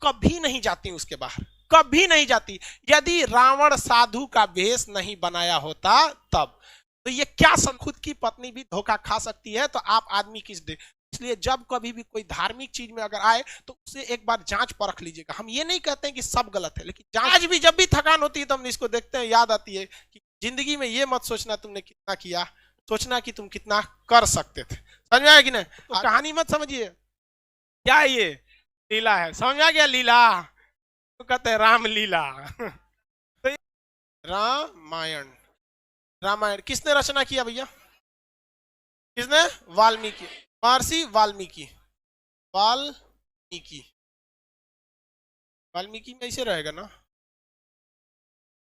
कभी नहीं जाती उसके बाहर, कभी नहीं जाती। यदि रावण साधु का वेश नहीं बनाया होता तब। तो ये क्या खुद की पत्नी भी धोखा खा सकती है, तो आप आदमी किस दे। इसलिए जब कभी भी कोई धार्मिक चीज में अगर आए तो उसे एक बार जांच परख लीजिएगा। हम ये नहीं कहते हैं कि सब गलत है, लेकिन जांच। आज भी जब भी थकान होती है तो हम इसको देखते हैं, याद आती है कि जिंदगी में ये मत सोचना तुमने कितना किया, सोचना कि तुम कितना कर सकते थे। समझ में आया कि नहीं? तो कहानी मत समझिए क्या है, ये लीला है। समझ आ गया? लीला तो कहते हैं रामलीला। तो रामायण, रामायण किसने रचना किया भैया? किसने? वाल्मीकि, महर्षि वाल्मीकि। वाल्मीकि, वाल्मीकि में ऐसे रहेगा ना,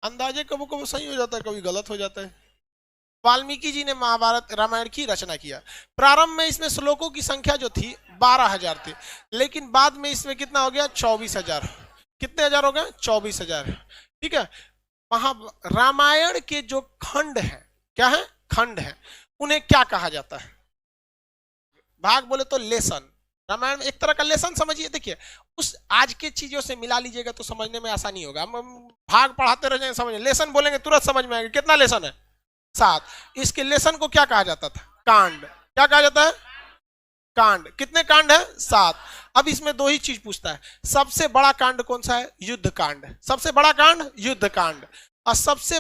अंदाजे कभी कभी सही हो जाता है, कभी गलत हो जाता है। वाल्मीकि जी ने महाभारत रामायण की रचना किया। प्रारंभ में इसमें श्लोकों की संख्या जो थी 12,000 थी, लेकिन बाद में इसमें कितना हो गया? 24,000। कितने हजार हो गए? 24,000। ठीक है। रामायण के जो खंड है, क्या है? खंड है। उन्हें क्या कहा जाता है? भाग बोले तो लेसन। रामायण में एक तरह का लेसन समझिए। देखिए, उस आज के चीजों से मिला लीजिएगा तो समझने में आसानी होगा। हम भाग पढ़ाते रह जाएंगे, समझ लेसन बोलेंगे तुरंत समझ में आएगा। कितना लेसन है? 7। इसके लेसन को क्या कहा जाता था? कांड। क्या कहा जाता है? कांड। कितने कांड है? 7। अब इसमें दो ही चीज पूछता है, सबसे बड़ा कांड कौन सा है? युद्ध कांड। सबसे बड़ा कांड युद्ध कांड। और सबसे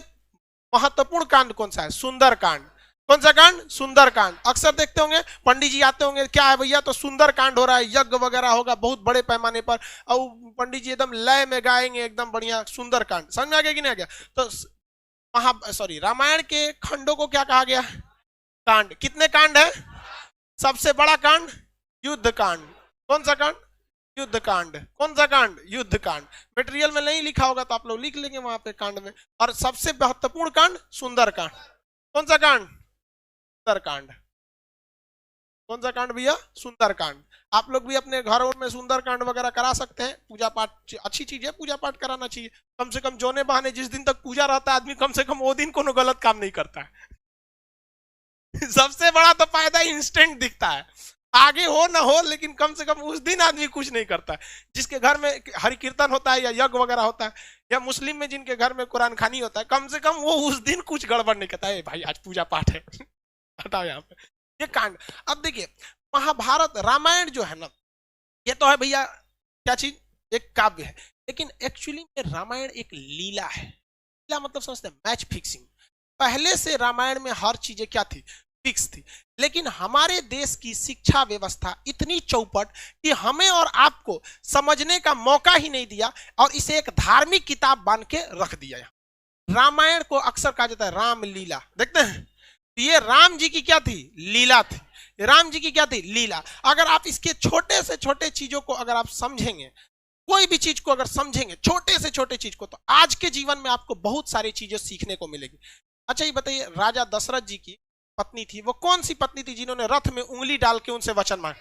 महत्वपूर्ण कांड कौन सा है? सुंदर कांड। कौन सा कांड? सुंदर कांड। अक्सर देखते होंगे पंडित जी आते होंगे, क्या है भैया? तो सुंदर कांड हो रहा है, यज्ञ वगैरह होगा बहुत बड़े पैमाने पर, और पंडित जी एकदम लय में गाएंगे एकदम बढ़िया सुंदर कांड। समझ में आ गया कि नहीं आ गया? तो रामायण के खंडों को क्या कहा गया? कांड। कितने कांड है? सबसे बड़ा कांड युद्ध कांड। कौन सा कांड? युद्ध कांड। कौन सा कांड? युद्ध कांड। मटेरियल में नहीं लिखा होगा तो आप लोग लिख लेंगे वहां पे कांड में। और सबसे महत्वपूर्ण कांड सुंदर कांड। कौन सा कांड? सुंदर कांड। कौन सा कांड भैया? सुंदर कांड। आप लोग भी अपने घरों में सुंदर कांड वगैरह करा सकते हैं। पूजा पाठ अच्छी चीज है, पूजा पाठ कराना चाहिए। कम से कम जोने बहाने जिस दिन तक पूजा रहता है आदमी कम से कम वो दिन कोनो गलत काम नहीं करता है। सबसे बड़ा तो फायदा इंस्टेंट दिखता है, आगे हो ना हो लेकिन कम से कम उस दिन आदमी कुछ नहीं करता है। जिसके घर में हरि कीर्तन होता है या यज्ञ वगैरह होता है, या मुस्लिम में जिनके घर में कुरान खानी होता है, कम से कम वो उस दिन कुछ गड़बड़ नहीं करता है। भाई आज पूजा पाठ है, हटाओ यहाँ पे ये कांड। अब देखिए, महाभारत रामायण जो है ना, ये तो है भैया क्या चीज? एक काव्य है, लेकिन एक्चुअली में रामायण एक लीला है। लीला मतलब समझते हैं? Match fixing. पहले से रामायण में हर चीजें क्या थी? फिक्स थी। लेकिन हमारे देश की शिक्षा व्यवस्था इतनी चौपट कि हमें और आपको समझने का मौका ही नहीं दिया, और इसे एक धार्मिक किताब बांध के रख दिया। रामायण को अक्सर कहा जाता है रामलीला। देखते हैं, ये राम जी की क्या थी? लीला थी। राम जी की क्या थी? लीला। अगर आप इसके छोटे से छोटे चीजों को अगर आप समझेंगे, कोई भी चीज को अगर समझेंगे, छोटे से छोटे चीज को, तो आज के जीवन में आपको बहुत सारी चीजें सीखने को मिलेगी। अच्छा ये बताइए, राजा दशरथ जी की पत्नी थी, वो कौन सी पत्नी थी जिन्होंने रथ में उंगली डाल के उनसे वचन मांगा?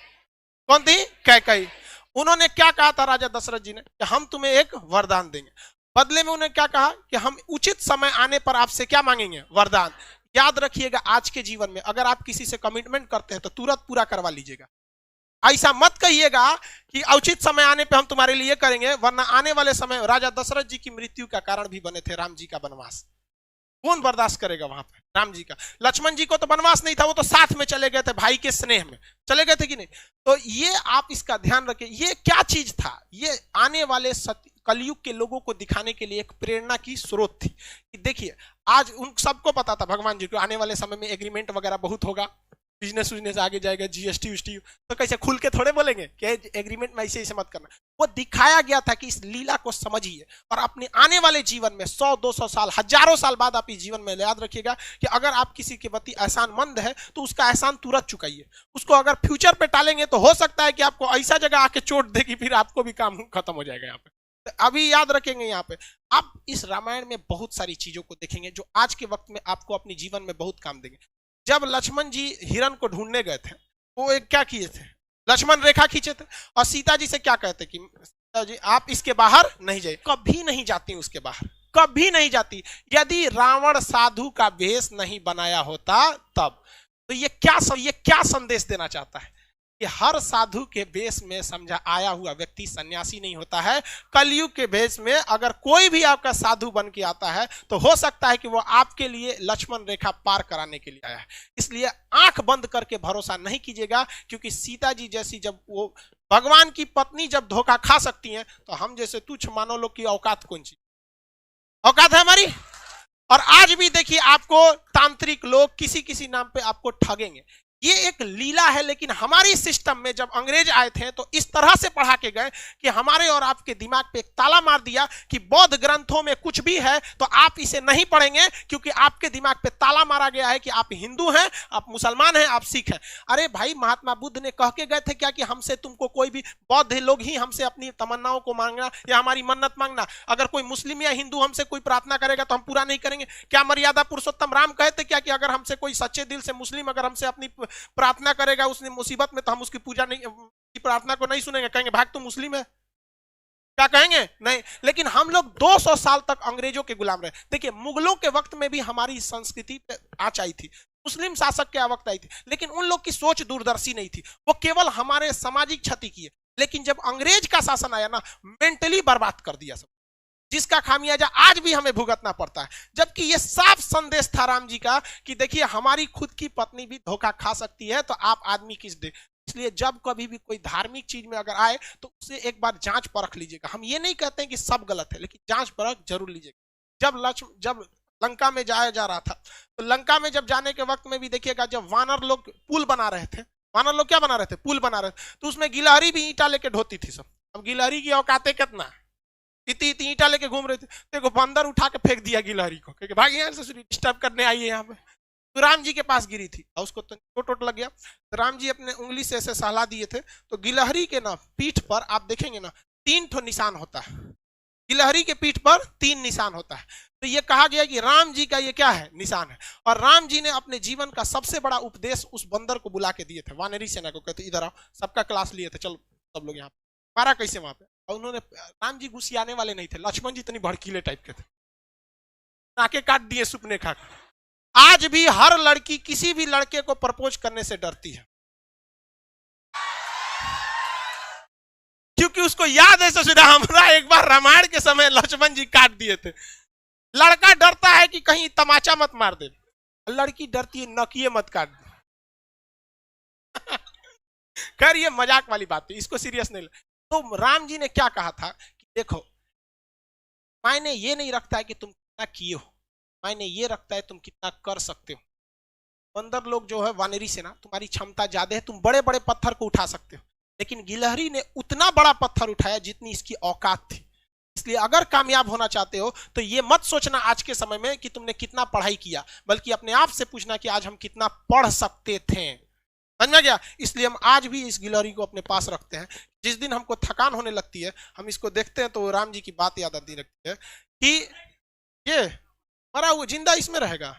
कौन थी? कैकेयी। उन्होंने क्या कहा था राजा दशरथ जी ने? कि हम तुम्हें एक वरदान देंगे। बदले में उन्हें क्या कहा? कि हम उचित समय आने पर आपसे क्या मांगेंगे? वरदान। याद रखिएगा, आज के जीवन में अगर आप किसी से कमिटमेंट करते हैं तो तुरंत पूरा करवा लीजिएगा। ऐसा मत कहिएगा कि उचित समय आने पे हम तुम्हारे लिए करेंगे, वरना आने वाले समय राजा दशरथ जी की मृत्यु का कारण भी बने थे राम जी का वनवास। कौन बर्दाश्त करेगा वहां पे? राम जी का। लक्ष्मण जी को तो वनवास नहीं था, वो तो साथ में चले गए थे, भाई के स्नेह में चले गए थे कि नहीं? तो ये आप इसका ध्यान रखें। ये क्या चीज था? ये आने वाले कलयुग के लोगों को दिखाने के लिए एक प्रेरणा की स्रोत थी। कि देखिए, आज उन सबको पता था भगवान जी को आने वाले समय में एग्रीमेंट वगैरह बहुत होगा, बिजनेस आगे जाएगा, जीएसटी उष्टी, तो कैसे खुल के थोड़े बोलेंगे कि एग्रीमेंट में ऐसे मत करना। वो दिखाया गया था कि इस लीला को समझिए, और अपने आने वाले जीवन में 100-200 साल, हजारों साल बाद आप इस जीवन में याद रखिएगा कि अगर आप किसी के प्रति एहसानमंद है तो उसका एहसान तुरंत चुकाइए। उसको अगर फ्यूचर पे टालेंगे तो हो सकता है कि आपको ऐसा जगह आके चोट देगी, फिर आपको भी काम खत्म हो जाएगा। यहाँ पे तो अभी याद रखेंगे, यहाँ पे आप इस रामायण में बहुत सारी चीजों को देखेंगे जो आज के वक्त में आपको अपने जीवन में बहुत काम देंगे। जब लक्ष्मण जी हिरण को ढूंढने गए थे, वो एक क्या किए थे? लक्ष्मण रेखा खींचे थे, और सीता जी से क्या कहते कि सीता जी आप इसके बाहर नहीं जाइए। कभी नहीं जाती उसके बाहर, कभी नहीं जाती। यदि रावण साधु का वेश नहीं बनाया होता तब। तो ये क्या संदेश देना चाहता है? कि हर साधु के वेश में समझा आया हुआ व्यक्ति सन्यासी नहीं होता है। कलयुग के वेश में अगर कोई भी आपका साधु बन के आता है तो हो सकता है कि वो आपके लिए लक्ष्मण रेखा पार कराने के लिए आया है। इसलिए आंख बंद करके भरोसा नहीं कीजिएगा, क्योंकि सीता जी जैसी जब वो भगवान की पत्नी जब धोखा खा सकती हैं तो हम जैसे तुच्छ मानव लोग की औकात कौन सी औकात है हमारी। और आज भी देखिए आपको तांत्रिक लोग किसी किसी नाम पे आपको ठगेंगे। ये एक लीला है, लेकिन हमारी सिस्टम में जब अंग्रेज आए थे तो इस तरह से पढ़ा के गए कि हमारे और आपके दिमाग पे एक ताला मार दिया कि बौद्ध ग्रंथों में कुछ भी है तो आप इसे नहीं पढ़ेंगे, क्योंकि आपके दिमाग पे ताला मारा गया है कि आप हिंदू हैं, आप मुसलमान हैं, आप सिख हैं। अरे भाई, महात्मा बुद्ध ने कह के गए थे क्या कि हमसे तुमको कोई भी बौद्ध लोग ही हमसे अपनी तमन्नाओं को मांगना या हमारी मन्नत मांगना, अगर कोई मुस्लिम या हिंदू हमसे कोई प्रार्थना करेगा तो हम पूरा नहीं करेंगे? क्या मर्यादा पुरुषोत्तम राम कहते क्या कि अगर हमसे कोई सच्चे दिल से मुस्लिम अगर हमसे अपनी प्रार्थना करेगा उसने मुसीबत में तो हम उसकी पूजा नहीं, की प्रार्थना को नहीं सुनेंगे, कहेंगे भाग तू मुस्लिम है? क्या कहेंगे? नहीं। लेकिन हम लोग 200 साल तक अंग्रेजों के गुलाम रहे। देखिए, मुगलों के वक्त में भी हमारी संस्कृति पे आँच आई थी, मुस्लिम शासक के वक्त आई थी, लेकिन उन लोग की सोच दूरदर्शी नहीं थी, वो केवल हमारे सामाजिक क्षति की है। लेकिन जब अंग्रेज का शासन आया ना, मेंटली बर्बाद कर दिया सब, जिसका खामियाजा आज भी हमें भुगतना पड़ता है। जबकि ये साफ संदेश था राम जी का कि देखिए हमारी खुद की पत्नी भी धोखा खा सकती है, तो आप आदमी किस दे। इसलिए जब कभी भी कोई धार्मिक चीज में अगर आए तो उसे एक बार जांच परख लीजिएगा। हम ये नहीं कहते हैं कि सब गलत है, लेकिन जांच परख जरूर लीजिएगा। जब लंका में जाया जा रहा था तो लंका में जब जाने के वक्त में भी देखिएगा, जब वानर लोग पुल बना रहे थे, वानर लोग क्या बना रहे थे? पुल बना रहे थे, तो उसमें गिलहरी भी ईंटा लेके ढोती थी सब। अब गिलहरी की औकातें कितना, इतनी ईंटा लेके घूम रहे थे, देखो बंदर उठा के फेंक दिया गिलहरी को, क्योंकि भाग यहाँ से डिस्टर्ब करने आई है यहाँ पे। तो राम जी के पास गिरी थी और उसको चोट लग गया, तो राम जी अपने उंगली से ऐसे सहला दिए थे, तो गिलहरी के ना पीठ पर आप देखेंगे ना 3 ठो निशान होता है। गिलहरी के पीठ पर 3 निशान होता है। तो ये कहा गया कि राम जी का ये क्या है? निशान है। और राम जी ने अपने जीवन का सबसे बड़ा उपदेश उस बंदर को बुला के दिए थे, वानरी सेना को, कहते इधर आओ, सबका क्लास लिए थे, चलो सब लोग यहाँ मारा कैसे वहां पे। और उन्होंने, राम जी घुसियाने वाले नहीं थे, लक्ष्मण जी इतनी भड़कीले टाइप के थे, नाके काट दिए सुपने खा। आज भी हर लड़की किसी भी लड़के को प्रपोज करने से डरती है, क्योंकि उसको याद है ससुरा हमरा एक बार रामायण के समय लक्ष्मण जी काट दिए थे। लड़का डरता है कि कहीं तमाचा मत मार दे, लड़की डरती है नकिए मत काट दे। खैर ये मजाक वाली बात है, इसको सीरियस नहीं। तो राम जी ने क्या कहा था कि देखो, मायने ये नहीं रखता है कि तुम कितना किए हो, मायने ये रखता है तुम कितना कर सकते हो। बंदर लोग जो है वानरी सेना, तुम्हारी क्षमता ज्यादा है, तुम बड़े बड़े पत्थर को उठा सकते हो, लेकिन गिलहरी ने उतना बड़ा पत्थर उठाया जितनी इसकी औकात थी। इसलिए अगर कामयाब होना चाहते हो तो ये मत सोचना आज के समय में कि तुमने कितना पढ़ाई किया, बल्कि अपने आप से पूछना कि आज हम कितना पढ़ सकते थे। समझ में गया? इसलिए हम आज भी इस गिलहरी को अपने पास रखते हैं। जिस दिन हमको थकान होने लगती है, हम इसको देखते हैं तो राम जी की बात याद आती लगती है कि ये मरा हुआ जिंदा इसमें रहेगा।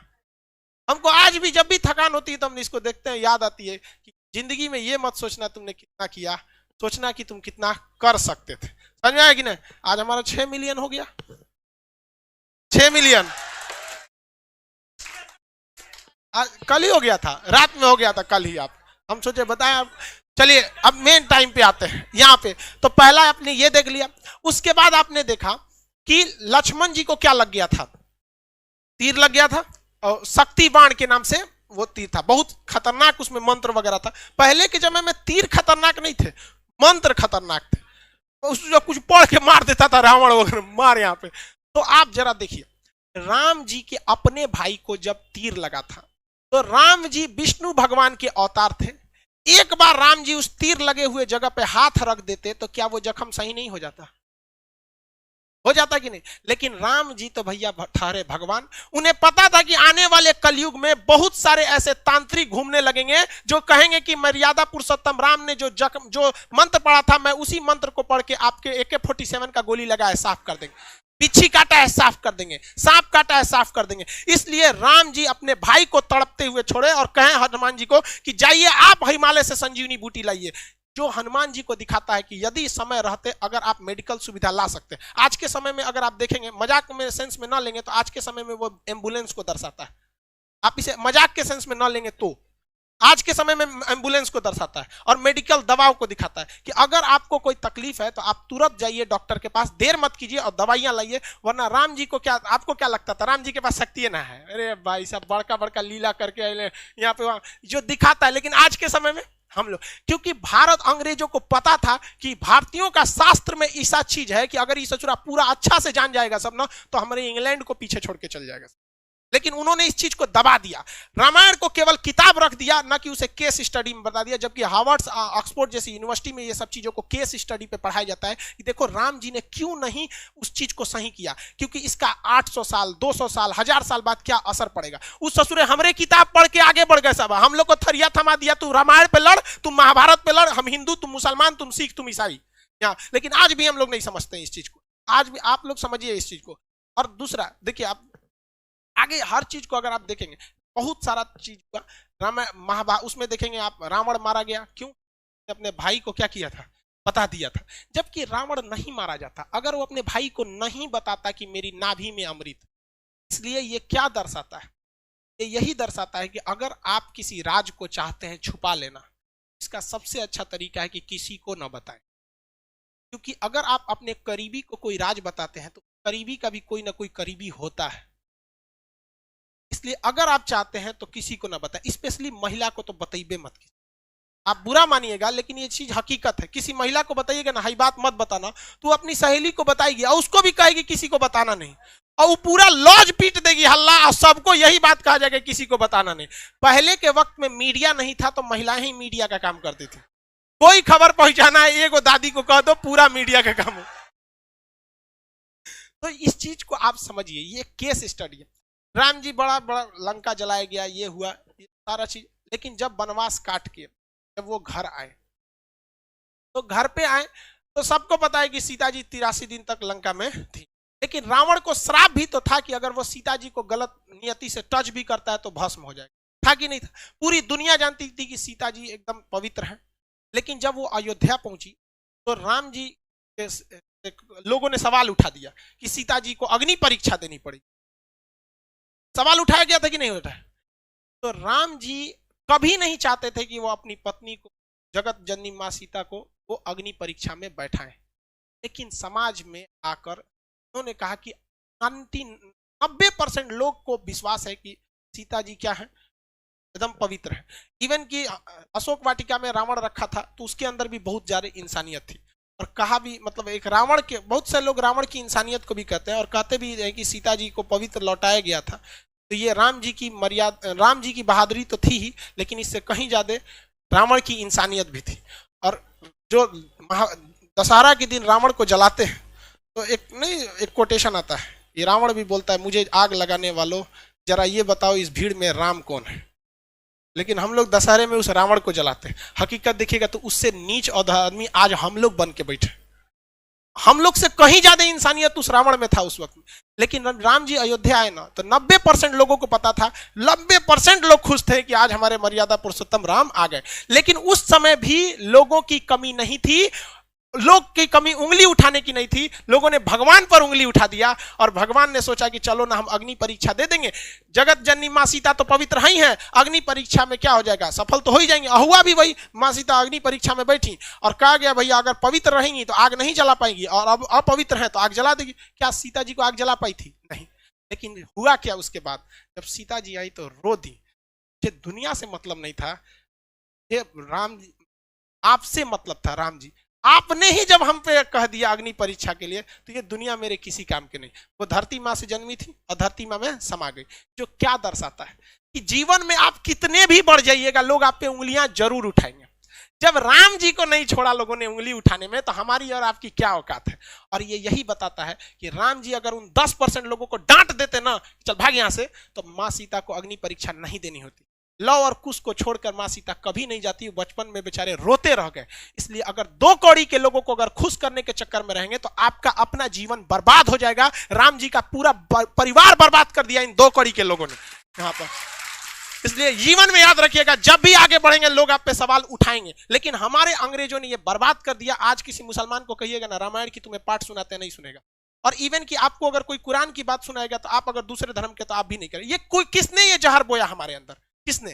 हमको आज भी जब भी थकान होती है तो हम इसको देखते हैं, याद आती है कि जिंदगी में ये मत सोचना तुमने कितना किया, सोचना कि तुम कितना कर सकते थे। समझ में आया कि नहीं? आज हमारा 6 मिलियन हो गया, 6 मिलियन कल ही हो गया था, रात में हो गया था कल ही। आप हम सोचे बताएं। चलिए अब मेन टाइम पे आते हैं यहाँ पे। तो पहला आपने ये देख लिया, उसके बाद आपने देखा कि लक्ष्मण जी को क्या लग गया था? तीर लग गया था, और शक्ति बाण के नाम से वो तीर था, बहुत खतरनाक, उसमें मंत्र वगैरह था। पहले के समय में तीर खतरनाक नहीं थे, मंत्र खतरनाक थे, उसको कुछ पढ़ के मार देता था रावण वगैरह, मार यहाँ पे। तो आप जरा देखिए, राम जी के अपने भाई को जब तीर लगा था तो राम जी विष्णु भगवान के अवतार थे। एक बार राम जी उस तीर लगे हुए जगह पे हाथ रख देते तो क्या वो जख्म सही नहीं हो जाता? हो जाता कि नहीं? लेकिन राम जी तो भैया ठहरे भगवान, उन्हें पता था कि आने वाले कलयुग में बहुत सारे ऐसे तांत्रिक घूमने लगेंगे जो कहेंगे कि मर्यादा पुरुषोत्तम राम ने जो मंत्र पढ़ा था, मैं उसी मंत्र को पढ़ के आपके AK-47 का गोली लगा है साफ कर देंगे, बिच्छी काटा है साफ कर देंगे, सांप काटा है साफ कर देंगे। इसलिए राम जी अपने भाई को तड़पते हुए छोड़े और कहें हनुमान जी को कि जाइए आप हिमालय से संजीवनी बूटी लाइए, जो हनुमान जी को दिखाता है कि यदि समय रहते अगर आप मेडिकल सुविधा ला सकते। आज के समय में अगर आप देखेंगे, मजाक में सेंस में ना लेंगे तो आज के समय में वो एम्बुलेंस को दर्शाता है। आप इसे मजाक के सेंस में ना लेंगे तो आज के समय में एम्बुलेंस को दर्शाता है और मेडिकल दवाओं को दिखाता है कि अगर आपको कोई तकलीफ है तो आप तुरंत जाइए डॉक्टर के पास, देर मत कीजिए और दवाइयां लाइए। वरना राम जी को क्या, आपको क्या लगता था राम जी के पास शक्ति ना है? अरे भाई साहब बड़का बड़का लीला करके यहाँ पे वहां जो दिखाता है। लेकिन आज के समय में हम लोग, क्योंकि भारत अंग्रेजों को पता था कि भारतीयों का शास्त्र में ऐसा चीज है कि अगर ये सचुरा पूरा अच्छा से जान जाएगा सब ना तो हमारे इंग्लैंड को पीछे छोड़ के चल जाएगा। लेकिन उन्होंने इस चीज को दबा दिया, रामायण को केवल किताब रख दिया, ना कि उसे केस स्टडी में बता दिया। जबकि हार्वर्ड ऑक्सफोर्ड जैसी यूनिवर्सिटी में ये सब चीजों को केस स्टडी पे पढ़ाया जाता है कि देखो राम जी ने क्यों नहीं उस चीज को सही किया, क्योंकि इसका 800 साल 200 साल 1000 साल बाद क्या असर पड़ेगा। उस ससुरे हमरे किताब पढ़ के आगे बढ़ गए सब, हम लोग को थरिया थमा दिया, तू रामायण पे लड़, तुम महाभारत पे लड़, हम हिंदू तुम मुसलमान तुम सिख तुम ईसाई। लेकिन आज भी हम लोग नहीं समझते हैं इस चीज को, आज भी आप लोग समझिए इस चीज को। और दूसरा देखिए, आप आगे हर चीज को अगर आप देखेंगे, बहुत सारा चीज का रामायण महाभारत उसमें देखेंगे आप, रावण मारा गया क्यों? अपने भाई को क्या किया था, बता दिया था। जबकि रावण नहीं मारा जाता अगर वो अपने भाई को नहीं बताता कि मेरी नाभि में अमृत। इसलिए ये क्या दर्शाता है, ये यही दर्शाता है कि अगर आप किसी राज को चाहते हैं छुपा लेना, इसका सबसे अच्छा तरीका है कि किसी को ना बताएं। क्योंकि अगर आप अपने करीबी को कोई राज बताते हैं तो करीबी का भी कोई ना कोई करीबी होता है। इसलिए अगर आप चाहते हैं तो किसी को ना बताएं, स्पेशली महिला को तो बताइए मत। आप बुरा मानिएगा लेकिन ये चीज हकीकत है। किसी महिला को बताइएगा ना, हाई बात मत बताना, तो अपनी सहेली को बताएगी और उसको भी कहेगी किसी को बताना नहीं, और वो पूरा लॉज पीट देगी हल्ला, और सबको यही बात कहा जाएगा किसी को बताना नहीं। पहले के वक्त में मीडिया नहीं था तो महिलाएं ही मीडिया का काम करती थी। कोई खबर पहुंचाना है एगो दादी को कह दो, पूरा मीडिया का काम हो। तो इस चीज को आप समझिए, ये केस स्टडी है। राम जी बड़ा बड़ा लंका जलाया गया, ये हुआ, ये सारा चीज। लेकिन जब वनवास काट के जब वो घर आए, तो घर पे आए तो सबको पता है कि सीता जी 83 दिन तक लंका में थी। लेकिन रावण को श्राप भी तो था कि अगर वो सीता जी को गलत नियति से टच भी करता है तो भस्म हो जाएगा, था कि नहीं था? पूरी दुनिया जानती थी कि सीता जी एकदम पवित्र है। लेकिन जब वो अयोध्या पहुंची तो राम जी लोगों ने सवाल उठा दिया कि सीता जी को अग्नि परीक्षा देनी पड़ी। सवाल उठाया गया था कि नहीं उठाया? तो राम जी कभी नहीं चाहते थे कि वो अपनी पत्नी को, जगत जननी मां सीता को, वो अग्नि परीक्षा में बैठाएं। लेकिन समाज में आकर उन्होंने कहा कि 90% लोग को विश्वास है कि सीता जी क्या है, एकदम पवित्र है। इवन कि अशोक वाटिका में रावण रखा था तो उसके अंदर भी बहुत ज्यादा इंसानियत थी। और कहा भी, मतलब एक रावण के, बहुत से लोग रावण की इंसानियत को भी कहते हैं और कहते भी हैं कि सीता जी को पवित्र लौटाया गया था। तो ये राम जी की मर्यादा, राम जी की बहादुरी तो थी ही, लेकिन इससे कहीं ज्यादा रावण की इंसानियत भी थी। और जो दशहरा के दिन रावण को जलाते हैं तो एक कोटेशन आता है, ये रावण भी बोलता है, मुझे आग लगाने वालों जरा ये बताओ इस भीड़ में राम कौन है। लेकिन हम लोग दशहरे में उस रावण को जलाते हैं। हकीकत देखिएगा तो उससे नीच और आदमी आज हम लोग बन के बैठे, हम लोग से कहीं ज्यादा इंसानियत उस रावण में था उस वक्त में। लेकिन राम जी अयोध्या आए ना तो 90% लोगों को पता था, 90% लोग खुश थे कि आज हमारे मर्यादा पुरुषोत्तम राम आ गए। लेकिन उस समय भी लोगों की कमी नहीं थी, लोग की कमी उंगली उठाने की नहीं थी। लोगों ने भगवान पर उंगली उठा दिया और भगवान ने सोचा कि चलो ना हम अग्नि परीक्षा दे देंगे, जगत जननी मां सीता तो पवित्र ही है, अग्नि परीक्षा में क्या हो जाएगा, सफल तो हो ही जाएंगे। हुआ भी वही, मां सीता अग्नि परीक्षा में बैठी और कहा गया भैया अगर पवित्र रहेंगी तो आग नहीं जला पाएंगी और अब अपवित्र है तो आग जला देगी। क्या सीता जी को आग जला पाई थी? नहीं। लेकिन हुआ क्या उसके बाद, जब सीता जी आई तो रो दी। मुझे दुनिया से मतलब नहीं था, ये राम जी आपसे मतलब था। राम जी आपने ही जब हम पे कह दिया अग्नि परीक्षा के लिए तो ये दुनिया मेरे किसी काम के नहीं। वो धरती माँ से जन्मी थी और धरती माँ में समा गई। जो क्या दर्शाता है कि जीवन में आप कितने भी बढ़ जाइएगा लोग आप पे उंगलियां जरूर उठाएंगे। जब राम जी को नहीं छोड़ा लोगों ने उंगली उठाने में तो हमारी और आपकी क्या औकात है। और ये यही बताता है कि राम जी अगर उन 10% लोगों को डांट देते ना, चल भाग यहां से, तो माँ सीता को अग्नि परीक्षा नहीं देनी होती। लव और कुश को छोड़कर मां सीता कभी नहीं जाती, बचपन में बेचारे रोते रह गए। इसलिए अगर 2 कौड़ी के लोगों को अगर खुश करने के चक्कर में रहेंगे तो आपका अपना जीवन बर्बाद हो जाएगा। राम जी का पूरा परिवार बर्बाद कर दिया इन 2 कौड़ी के लोगों ने यहां पर। इसलिए जीवन में याद रखिएगा, जब भी आगे बढ़ेंगे लोग आप पे सवाल उठाएंगे। लेकिन हमारे अंग्रेजों ने ये बर्बाद कर दिया। आज किसी मुसलमान को कहिएगा ना रामायण की तुम्हें पाठ सुनाते, नहीं सुनेगा। और इवन कि आपको अगर कोई कुरान की बात सुनाएगा तो आप अगर दूसरे धर्म के तो आप भी नहीं करें। ये कोई किसने ये जहर बोया हमारे अंदर, किसने?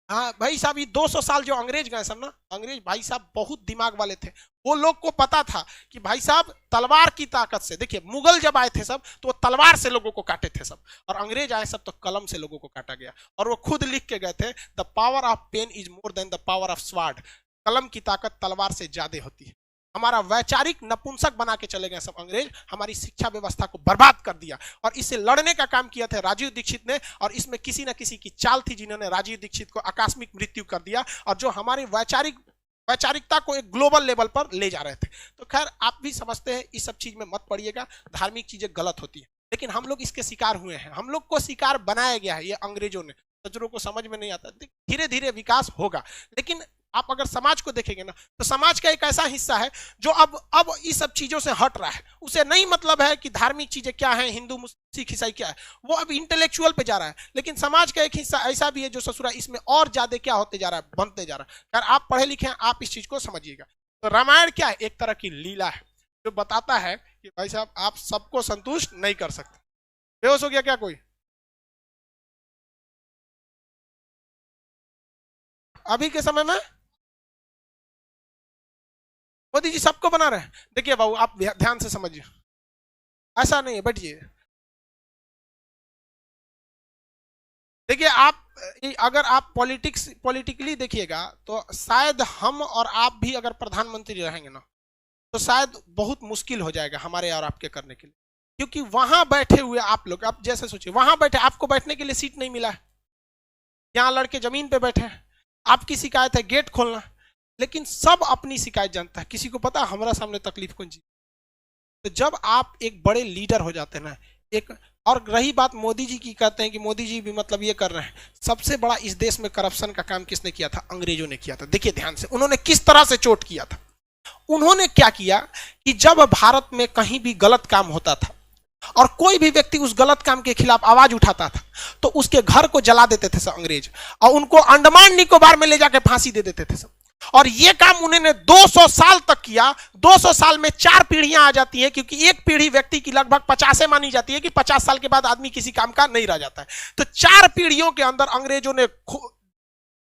हाँ भाई साहब, ये 200 साल जो अंग्रेज गए सब ना, अंग्रेज भाई साहब बहुत दिमाग वाले थे। वो लोग को पता था कि भाई साहब तलवार की ताकत से, देखिए मुगल जब आए थे सब तो वो तलवार से लोगों को काटे थे सब, और अंग्रेज आए सब तो कलम से लोगों को काटा गया। और वो खुद लिख के गए थे, the power of pen is more than the power of sword. कलम की ताकत तलवार से ज्यादा होती है। हमारा वैचारिक नपुंसक बना के चले गए सब अंग्रेज, हमारी शिक्षा व्यवस्था को बर्बाद कर दिया। और इससे लड़ने का काम किया था राजीव दीक्षित ने, और इसमें किसी न किसी की चाल थी जिन्होंने राजीव दीक्षित को आकस्मिक मृत्यु कर दिया, और जो हमारी वैचारिकता को एक ग्लोबल लेवल पर ले जा रहे थे। तो खैर आप भी समझते हैं, इस सब चीज में मत पड़िएगा, धार्मिक चीजें गलत होती है, लेकिन हम लोग इसके शिकार हुए हैं, हम लोग को शिकार बनाया गया है ये अंग्रेजों ने। सज्जनों को समझ में नहीं आता, धीरे धीरे विकास होगा। लेकिन आप अगर समाज को देखेंगे ना, तो समाज का एक ऐसा हिस्सा है जो अब इस सब चीजों से हट रहा है। उसे नहीं मतलब है कि धार्मिक चीजें क्या है, हिंदू मुस्लिम सिख ईसाई क्या है, वो अब इंटेलेक्चुअल पे जा रहा है। लेकिन समाज का एक हिस्सा ऐसा भी है जो ससुरा इसमें और ज्यादा क्या होते जा रहा है, बनते जा रहा है। यार आप पढ़े लिखे हैं, आप इस चीज को समझिएगा। तो रामायण क्या है, एक तरह की लीला है जो बताता है कि भाई साहब आप सबको संतुष्ट नहीं कर सकते। बेहोश हो गया क्या कोई? अभी के समय में मोदी जी सबको बना रहे हैं। देखिए बाबू आप ध्यान से समझिए, ऐसा नहीं है, बैठिए। देखिए आप अगर आप पॉलिटिकली देखिएगा तो शायद हम और आप भी अगर प्रधानमंत्री रहेंगे ना, तो शायद बहुत मुश्किल हो जाएगा हमारे और आपके करने के लिए। क्योंकि वहां बैठे हुए आप लोग, आप जैसे सोचिए, वहां बैठे आपको बैठने के लिए सीट नहीं मिला है, यहाँ लड़के जमीन पे बैठे हैं, आपकी शिकायत है गेट खोलना, लेकिन सब अपनी शिकायत जानता है। किसी को पता हमारा सामने तकलीफ कौन सी। तो जब आप एक बड़े लीडर हो जाते हैं ना, एक, और रही बात मोदी जी की, कहते हैं कि मोदी जी भी मतलब ये कर रहे हैं, सबसे बड़ा इस देश में करप्शन का काम किसने किया था? अंग्रेजों ने किया था। देखिए ध्यान से, उन्होंने किस तरह से चोट किया था। उन्होंने क्या किया कि जब भारत में कहीं भी गलत काम होता था और कोई भी व्यक्ति उस गलत काम के खिलाफ आवाज उठाता था, तो उसके घर को जला देते थे सब अंग्रेज, और उनको अंडमान निकोबार में ले जाकर फांसी दे देते थे सब। और ये काम उन्होंने 200 साल तक किया। 200 साल में 4 पीढ़ियां आ जाती है, क्योंकि एक पीढ़ी व्यक्ति की लगभग 50 मानी जाती है कि 50 साल के बाद आदमी किसी काम का नहीं रह जाता है। तो 4 पीढ़ियों के अंदर अंग्रेजों ने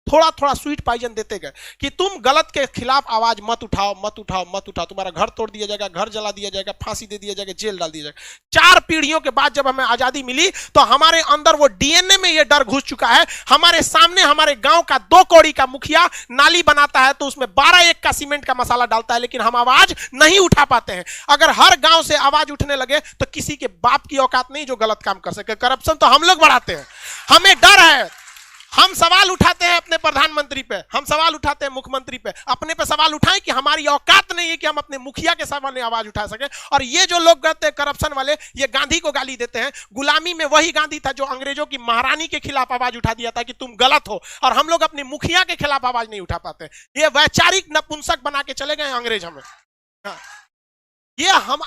थोड़ा थोड़ा स्वीट पॉइजन देते गए कि तुम गलत के खिलाफ आवाज मत उठाओ, मत उठाओ, मत उठाओ, तुम्हारा घर तोड़ दिया जाएगा, घर जला दिया जाएगा, फांसी दे दिया जाएगा, जेल डाल दिया जाएगा। 4 पीढ़ियों के बाद जब हमें आजादी मिली तो हमारे अंदर वो डीएनए में ये डर घुस चुका है। हमारे सामने हमारे गांव का 2 कौड़ी का मुखिया नाली बनाता है तो उसमें 12 का सीमेंट का मसाला डालता है, लेकिन हम आवाज नहीं उठा पाते हैं। अगर हर गांव से आवाज उठने लगे तो किसी के बाप की औकात नहीं जो गलत काम कर सके। करप्शन तो हम लोग बढ़ाते हैं, हमें डर है। हम सवाल उठाते हैं अपने प्रधानमंत्री पे, हम सवाल उठाते हैं मुख्यमंत्री पे, अपने पे सवाल उठाएं कि हमारी औकात नहीं है कि हम अपने मुखिया के सामने आवाज उठा सके। और ये जो लोग कहते हैं करप्शन वाले, ये गांधी को गाली देते हैं। गुलामी में वही गांधी था जो अंग्रेजों की महारानी के खिलाफ आवाज उठा दिया था कि तुम गलत हो, और हम लोग अपने मुखिया के खिलाफ आवाज नहीं उठा पाते। ये वैचारिक नपुंसक बना के चले गए अंग्रेज हमें। हाँ। ये हम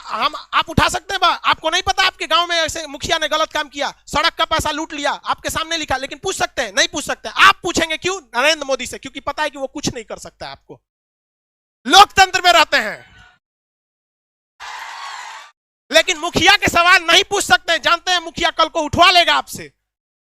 आप उठा सकते हैं। आपको नहीं पता आपके गांव में ऐसे मुखिया ने गलत काम किया, सड़क का पैसा लूट लिया, आपके सामने लिखा, लेकिन पूछ सकते हैं? नहीं पूछ सकते। आप पूछेंगे क्यों? नरेंद्र मोदी से, क्योंकि पता है कि वो कुछ नहीं कर सकता है। आपको लोकतंत्र में रहते हैं, लेकिन मुखिया के सवाल नहीं पूछ सकते। जानते हैं मुखिया कल को उठवा लेगा आपसे,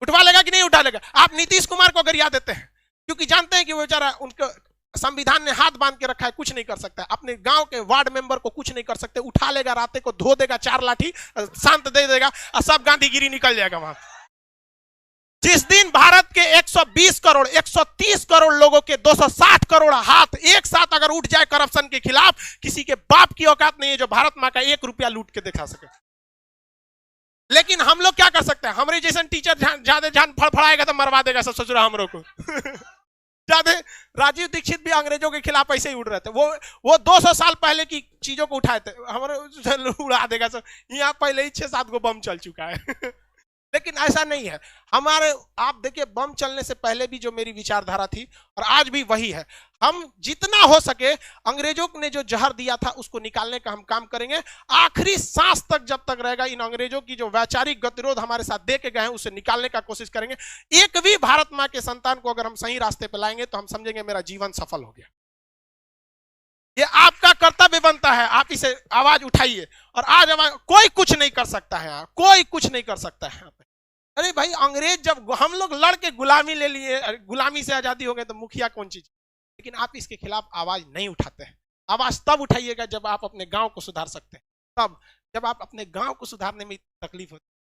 उठवा लेगा कि नहीं उठा लेगा? आप नीतीश कुमार को गरिया देते हैं क्योंकि जानते हैं कि वो बेचारा, उनको संविधान ने हाथ बांध के रखा है, कुछ नहीं कर सकता। अपने गांव के वार्ड मेंबर को कुछ नहीं कर सकते। उठा लेगा, राते को धो देगा 4 लाठी, शांत दे देगा, और सब गांधीगिरी निकल जाएगा वहां। जिस दिन भारत के 120 करोड़ 130 करोड़ लोगों के 260 करोड़ हाथ एक साथ अगर उठ जाए करप्शन के खिलाफ, किसी के बाप की औकात नहीं है जो भारत मां का 1 रुपया लूट के दिखा सके। लेकिन हम लोग क्या कर सकते हैं? हमारे जैसे टीचर ज्यादा जान फड़फड़ाएगा तो मरवा देगा सब ससुरा हमरों को। ज्यादा राजीव दीक्षित भी अंग्रेजों के खिलाफ ऐसे ही उड़ रहे थे। वो 200 साल पहले की चीजों को उठाए थे, हमारे उड़ा देगा सब। यहाँ पहले ही 6-7 गो बम चल चुका है। लेकिन ऐसा नहीं है हमारे। आप देखिए, बम चलने से पहले भी जो मेरी विचारधारा थी और आज भी वही है। हम जितना हो सके अंग्रेजों ने जो जहर दिया था उसको निकालने का हम काम करेंगे। आखिरी सांस तक जब तक रहेगा, इन अंग्रेजों की जो वैचारिक गतिरोध हमारे साथ दे के गए हैं उसे निकालने का कोशिश करेंगे। एक भी भारत मां के संतान को अगर हम सही रास्ते पर लाएंगे तो हम समझेंगे मेरा जीवन सफल हो गया। ये आपका कर्तव्य बनता है, आप इसे आवाज उठाइए। और आज कोई कुछ नहीं कर सकता है, कोई कुछ नहीं कर सकता है। अरे भाई अंग्रेज जब हम लोग लड़ के गुलामी ले लिए, गुलामी से आजादी हो गए, तो मुखिया कौन चीज? लेकिन आप इसके खिलाफ आवाज नहीं उठाते हैं। आवाज तब उठाइएगा जब आप अपने गांव को सुधार सकते हैं, तब जब आप अपने गांव को सुधारने में तकलीफ होती है।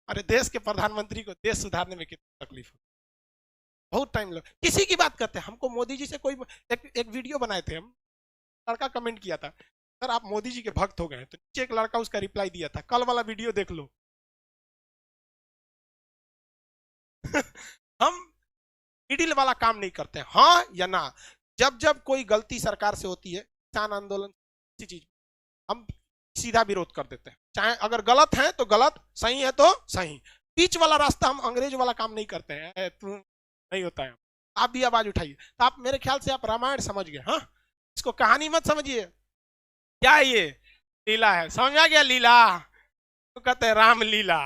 अरे देश के प्रधानमंत्री को देश सुधारने में कितनी तकलीफ होती है, बहुत टाइम लग, किसी की बात करते हैं। हमको मोदी जी से कोई एक वीडियो बनाए थे हम, लड़का कमेंट किया था, सर आप मोदी जी के भक्त हो गए, तो नीचे एक लड़का उसका रिप्लाई दिया था, कल वाला वीडियो देख लो। हम मिडिल वाला काम नहीं करते, हाँ या ना। जब जब कोई गलती सरकार से होती है, किसान आंदोलन, किसी चीज हम सीधा विरोध कर देते हैं, चाहे अगर गलत है तो गलत, सही है तो सही। बीच वाला रास्ता हम अंग्रेज वाला काम नहीं करते हैं, तू नहीं होता है। आप भी आवाज उठाइए। तो आप मेरे ख्याल से आप रामायण समझ गए, हाँ, इसको कहानी मत समझिए। क्या है ये? लीला है, समझ आ गया लीला, तो कहते हैं राम लीला।